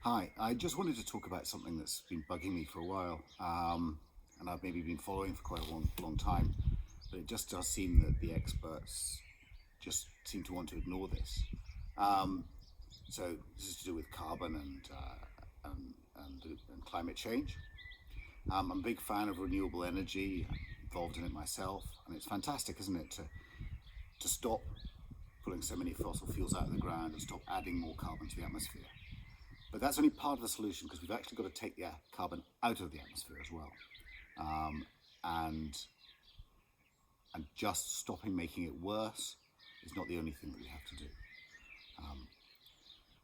Hi, I just wanted to talk about something that's been bugging me for a while, and I've maybe been following for quite a long time, but it just does seem that the experts just seem to want to ignore this. Um, so this is to do with carbon and climate change. I'm a big fan of renewable energy, involved in it myself, and it's fantastic, isn't it, to stop pulling so many fossil fuels out of the ground and stop adding more carbon to the atmosphere. But that's only part of the solution because we've actually got to take the carbon out of the atmosphere as well. Um, and and just stopping making it worse is not the only thing that we have to do. Um,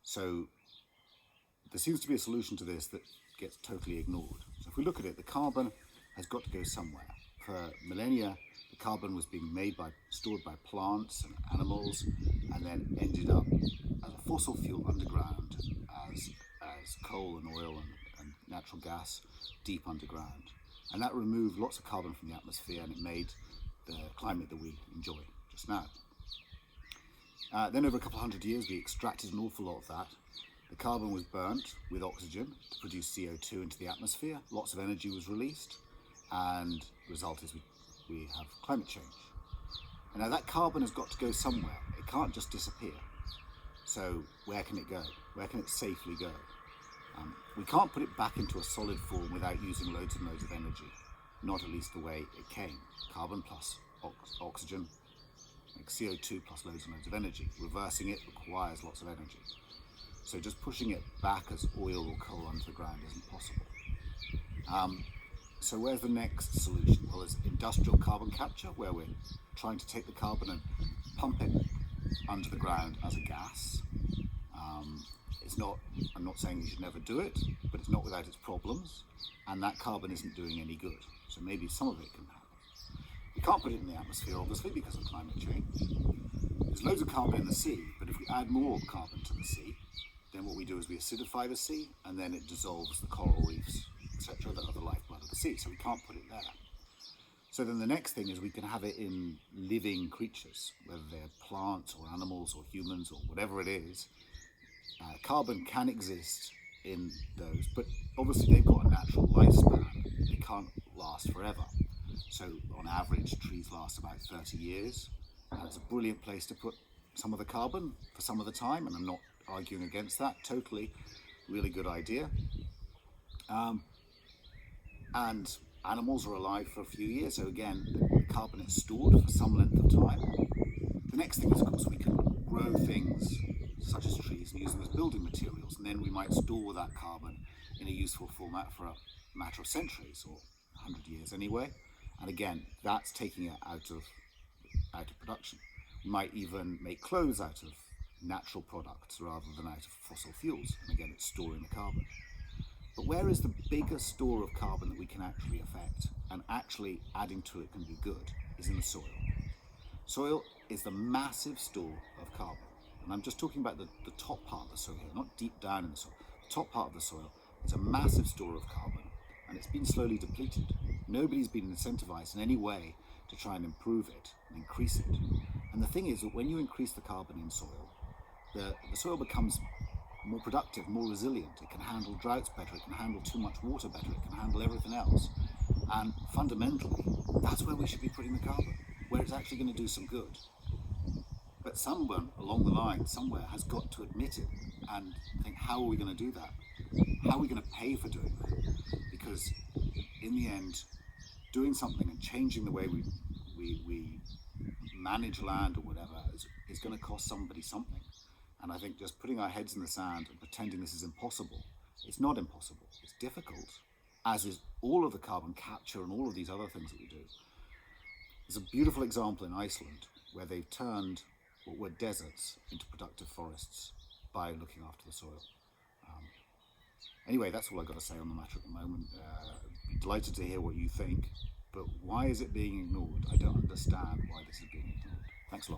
so there seems to be a solution to this that gets totally ignored. So if we look at it, the carbon has got to go somewhere. For millennia, the carbon was being stored by plants and animals, and then ended up as a fossil fuel underground, as coal and oil and natural gas deep underground. And that removed lots of carbon from the atmosphere, and it made the climate that we enjoy just now. Then over a couple of hundred years, we extracted an awful lot of that. The carbon was burnt with oxygen to produce CO2 into the atmosphere. Lots of energy was released, and the result is we have climate change. And now that carbon has got to go somewhere. It can't just disappear. So where can it go? Where can it safely go? We can't put it back into a solid form without using loads and loads of energy. Not at least the way it came. Carbon plus oxygen, like CO2 plus loads and loads of energy. Reversing it requires lots of energy. So just pushing it back as oil or coal onto the ground isn't possible. So where's the next solution? Well, there's industrial carbon capture, where we're trying to take the carbon and pump it under the ground as a gas. I'm not saying you should never do it, but it's not without its problems, and that carbon isn't doing any good. So maybe some of it can happen. We can't put it in the atmosphere, obviously, because of climate change. There's loads of carbon in the sea, but if we add more carbon to the sea, then what we do is we acidify the sea, and then it dissolves the coral reefs, etc., that are the lifeblood of the sea, so we can't put it there. So then the next thing is we can have it in living creatures, whether they're plants or animals or humans or whatever it is. Carbon can exist in those, but obviously they've got a natural lifespan. They can't last forever. So on average, trees last about 30 years. It's a brilliant place to put some of the carbon for some of the time, and I'm not arguing against that. Totally, really good idea. And animals are alive for a few years, so again, the carbon is stored for some length of time. The next thing is, of course, we can grow things such as trees and use them as building materials, and then we might store that carbon in a useful format for a matter of centuries or 100 years anyway. And again, that's taking it out of production. We might even make clothes out of natural products rather than out of fossil fuels, and again, it's storing the carbon. But where is the biggest store of carbon that we can actually affect, and actually adding to it can be good, is in the soil. Soil is the massive store of carbon. And I'm just talking about the top part of the soil here, not deep down in the soil. The top part of the soil is a massive store of carbon, and it's been slowly depleted. Nobody's been incentivized in any way to try and improve it and increase it. And the thing is that when you increase the carbon in soil, the soil becomes more productive, more resilient. It can handle droughts better, it can handle too much water better, it can handle everything else. And fundamentally, that's where we should be putting the carbon, where it's actually going to do some good. But someone along the line, somewhere, has got to admit it and think, how are we going to do that? How are we going to pay for doing that? Because in the end, doing something and changing the way we manage land or whatever is going to cost somebody something. And I think just putting our heads in the sand and pretending this is impossible, it's not impossible. It's difficult, as is all of the carbon capture and all of these other things that we do. There's a beautiful example in Iceland where they've turned what were deserts into productive forests by looking after the soil. Anyway, that's all I've got to say on the matter at the moment. I'd be delighted to hear what you think, but why is it being ignored? I don't understand why this is being ignored. Thanks a lot.